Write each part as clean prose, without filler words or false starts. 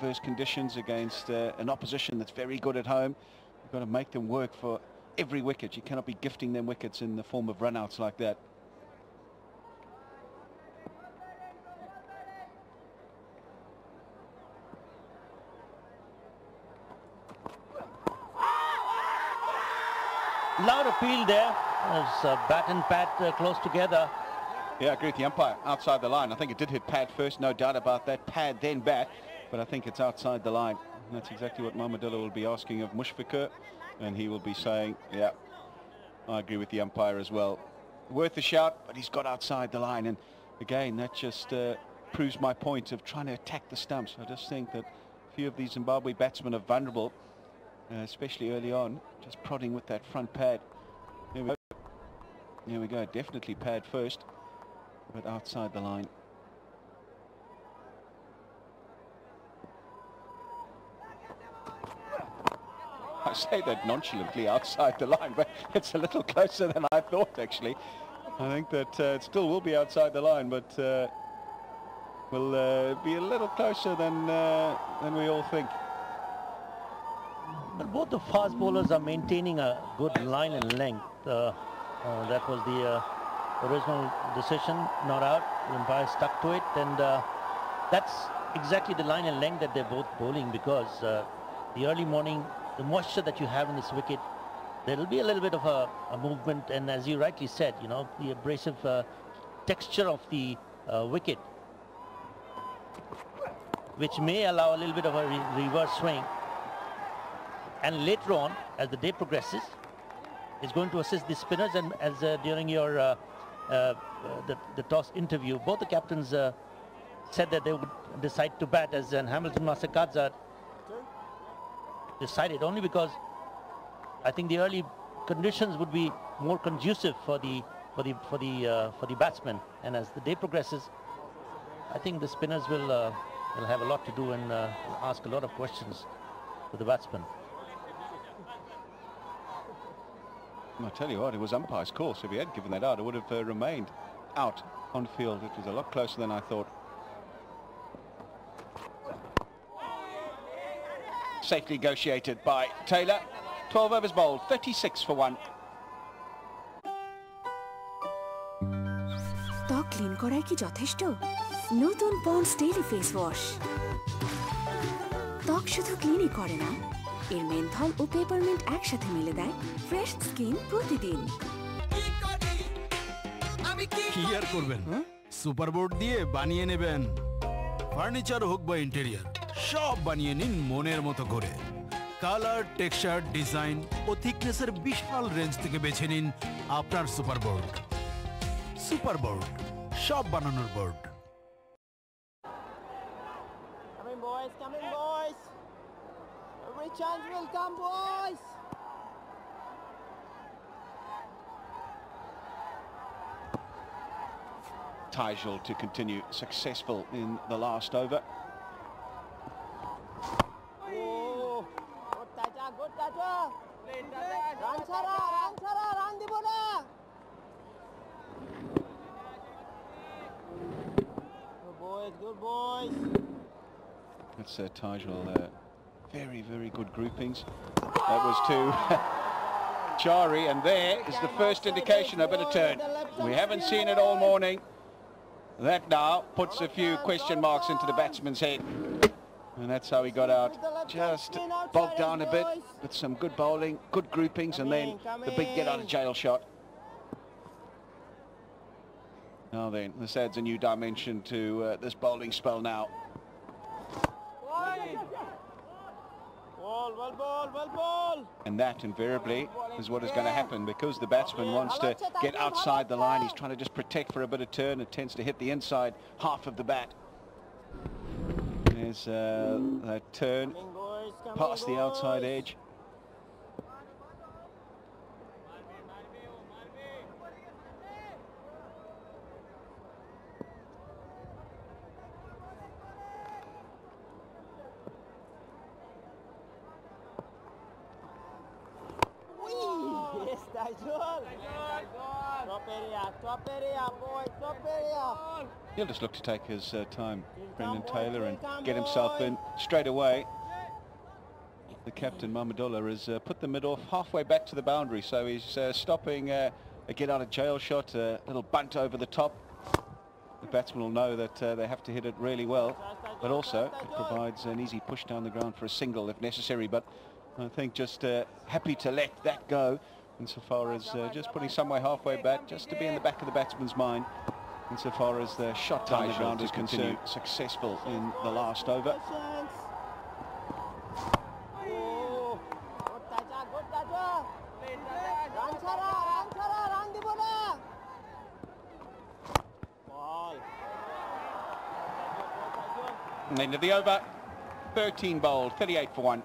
adverse conditions against an opposition that's very good at home. You've got to make them work for every wicket. You cannot be gifting them wickets in the form of run-outs like that. Loud appeal there as bat and pad close together. Yeah, I agree with the umpire. Outside the line. I think it did hit pad first, no doubt about that. Pad, then bat. But I think it's outside the line. And that's exactly what Mahmudullah will be asking of Mushfiqur. And he will be saying, yeah, I agree with the umpire as well. Worth a shout, but he's got outside the line. And again, that just proves my point of trying to attack the stumps. I just think that a few of these Zimbabwe batsmen are vulnerable, especially early on. Just prodding with that front pad. There we go. There we go. Definitely pad first, but outside the line. I say that nonchalantly, outside the line, but it's a little closer than I thought, actually. I think that it still will be outside the line, but will be a little closer than we all think. But both the fast bowlers are maintaining a good line and length. That was the original decision, not out. The umpire stuck to it, and that's exactly the line and length that they're both bowling, because the early morning, the moisture that you have in this wicket, there will be a little bit of a movement, and as you rightly said, you know, the abrasive texture of the wicket, which may allow a little bit of a reverse swing. And later on, as the day progresses, is going to assist the spinners. And as during your the toss interview, both the captains said that they would decide to bat, as Hamilton Masakadza decided, only because I think the early conditions would be more conducive for the batsmen. And as the day progresses, I think the spinners will have a lot to do and ask a lot of questions to the batsmen. I tell you what, it was umpire's call, so if he had given that out, it would have remained out on field. It was a lot closer than I thought. Safely negotiated by Taylor. 12 overs bowled, 36 for 1. ত্বক clean করাই কি যথেষ্ট? নতুন ponds daily face wash ত্বক শুধু ক্লিনই করে না, এর মেন্থল ও পেপারমিন্ট একসাথে মিলে দেয় ফ্রেশ স্কিন প্রতিদিন। কি আর করবেন, সুপারবোর্ড দিয়ে বানিয়ে নেবেন। ফার্নিচার হোক বা ইন্টেরিয়র, সব বানিয়ে নিন মনের মতো করে। কালার, টেক্সচার, ডিজাইন ও থিকনেসের বিশাল রেঞ্জ থেকে বেছে নিন আপনার সুপারবোর্ড। সুপারবোর্ড, সব বানানোর board. Coming boys. Every chance will come, boys. Tijal to continue successful in the last over. Oh, good Taja, good Taja. Run chara, run dibo na. Good boys, good boys. That's Tijal. Very, very good groupings. That was to Chari, and there is the first indication of a turn. We haven't seen it all morning. That now puts a few question marks into the batsman's head. And that's how he got out. Just bogged down a bit with some good bowling, good groupings, and then the big get out of jail shot. Now then, this adds a new dimension to this bowling spell now. Well ball. And that invariably is what is going to happen, because the batsman wants to get outside the line. He's trying to just protect for a bit of turn. It tends to hit the inside half of the bat. There's that turn past the outside edge. Yes, Tijal. Top area, boy, top area. He'll just look to take his time, Brendan Taylor, and get himself in straight away. The captain, Mahmudullah, has put the mid-off halfway back to the boundary, so he's stopping a get-out-of-jail shot, a little bunt over the top. The batsman will know that they have to hit it really well, but also it provides an easy push down the ground for a single if necessary. But I think just happy to let that go, insofar as just putting somewhere halfway back, just to be in the back of the batsman's mind, insofar as the shot down the ground is concerned. Successful in the last over. End of the over, 13 bowled, 38 for 1.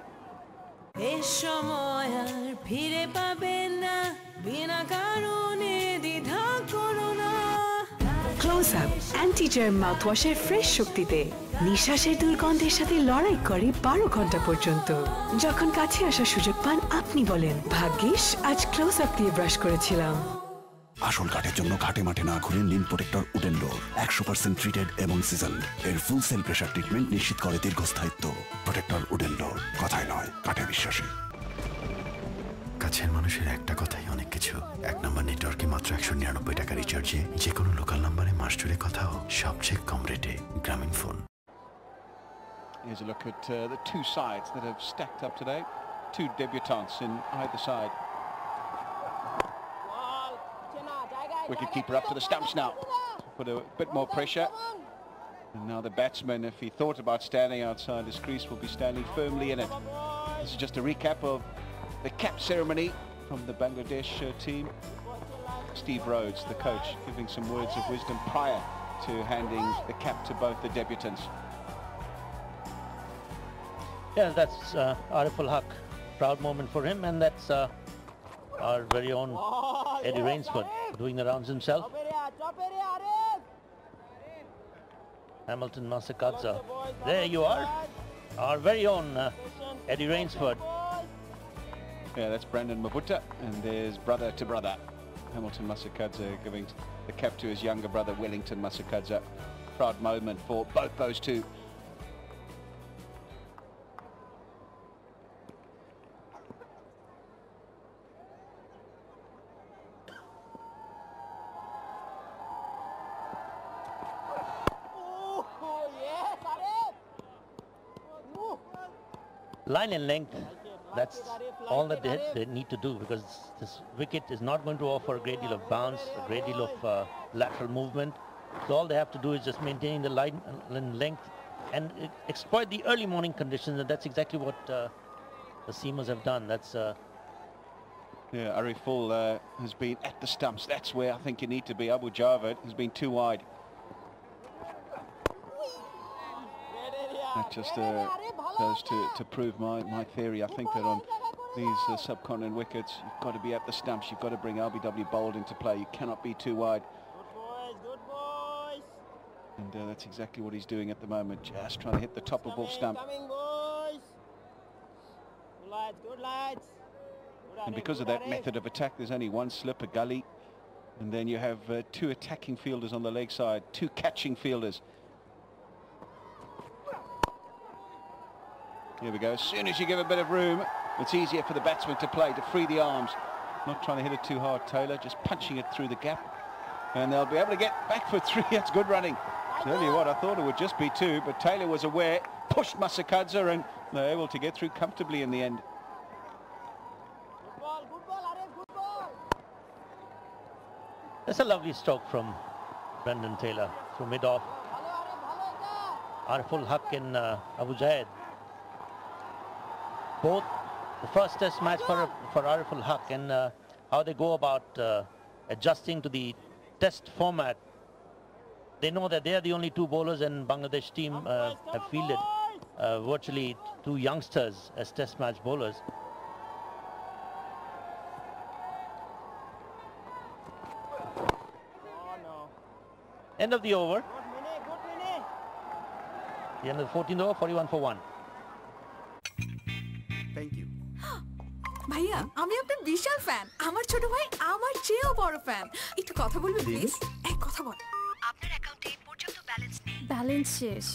Close up anti-germ mouthwash fresh শক্তিতে নিঃশ্বাসের দুর্গন্ধের সাথে লড়াই করে 12 ঘন্টা পর্যন্ত। যখন কাছে আসার সুযোগ পান আপনি বলেন ভাগ্যিস আজ ক্লোজ আপ দিয়ে ব্রাশ করেছিলাম। আসল কাঠের জন্য ঘাটে মাঠে না ঘুরে নিন প্রোটেক্টর উডেন ডোর 100% ট্রিটেড এবং সিজনড। এর ফুল সেল প্রেসার ট্রিটমেন্ট নিশ্চিত করে দীর্ঘস্থায়িত্ব। প্রোটেক্টর উডেন ডোর, কথায় নয় কাঠে বিশ্বাসী। কাছের মানুষের একটা কথাই অনেক কিছু। 1 নম্বর নেটওয়ার্কে মাত্র 199 টাকা রিচার্জে যে কোনো লোকাল নম্বরে মাস জুড়ে কথা হোক সবচেয়ে কম রেটে গ্রামীণ phone. Here's a look at the two sides that have stacked up today. Two debutants in either side. Wicketkeeper up to the stumps now. Put a bit more pressure. And now the batsman, if he thought about standing outside his crease, will be standing firmly in it. This is just a recap of the cap ceremony from the Bangladesh team. Steve Rhodes, the coach, giving some words of wisdom prior to handing the cap to both the debutants. Yeah, that's Ariful Haq. Proud moment for him, and that's our very own Eddie Rainsford doing the rounds himself. Hamilton Masakadza. There you are, our very own Eddie Rainsford. Yeah, that's Brandon Mabutta, and there's brother to brother. Hamilton Masakadza giving the cap to his younger brother, Wellington Masakadza. Proud moment for both those two. Line and length, that's all that they need to do, because this wicket is not going to offer a great deal of bounce, a great deal of lateral movement. So all they have to do is just maintain the line and length and exploit the early morning conditions, and that's exactly what the seamers have done. That's yeah, Ariful has been at the stumps. That's where I think you need to be. Abu Javed has been too wide. That just goes to prove my theory. I think that on these subcontinent wickets, you've got to be at the stumps. You've got to bring LBW Bold into play. You cannot be too wide. Good boys. And that's exactly what he's doing at the moment. Just trying to hit the top of off stump. Coming, boys. Good lads. And because of that method of attack, there's only one slip, a gully. And then you have two attacking fielders on the leg side, two catching fielders. Here we go. As soon as you give a bit of room, it's easier for the batsman to play, to free the arms. Not trying to hit it too hard, Taylor, just punching it through the gap. And they'll be able to get back for 3. That's good running. Tell you what, I thought it would just be 2, but Taylor was aware, pushed Masakadza, and they're able to get through comfortably in the end. Good ball, Arif, good ball. that's a lovely stroke from Brendan Taylor through mid-off. Ariful Haq and Abu Jaid. Both the first test match for Ariful Haq, and how they go about adjusting to the test format. They know that they are the only 2 bowlers, and Bangladesh team have fielded virtually 2 youngsters as test match bowlers. End of the over. The end of the 14th over, 41 for 1. Thank you. ভাইয়া আমি আপনার বিশাল fan. আমার ছোট ভাই আমার চেয়েও বড় fan. একটু কথা বলবেন প্লিজ? এক কথা বল। আপনার অ্যাকাউন্টে পর্যাপ্ত ব্যালেন্স শেষ,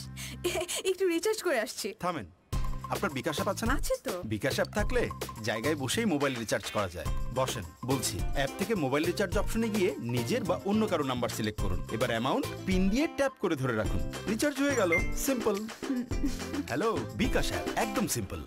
একটু রিচার্জ করে আসছি। থামেন, আপনার বিকাশ অ্যাপ আছে না? আছে তো। বিকাশ অ্যাপ থাকলে জায়গায় বসেই মোবাইল রিচার্জ করা যায়। বসেন, বলছি। অ্যাপ থেকে মোবাইল রিচার্জ অপশনে গিয়ে নিজের বা অন্য কারো নাম্বার সিলেক্ট করুন। এবার অ্যামাউন্ট পিন দিয়ে ট্যাপ করে ধরে রাখুন। রিচার্জ হয়ে গেল। সিম্পল। হ্যালো, বিকাশ অ্যাপ একদম সিম্পল।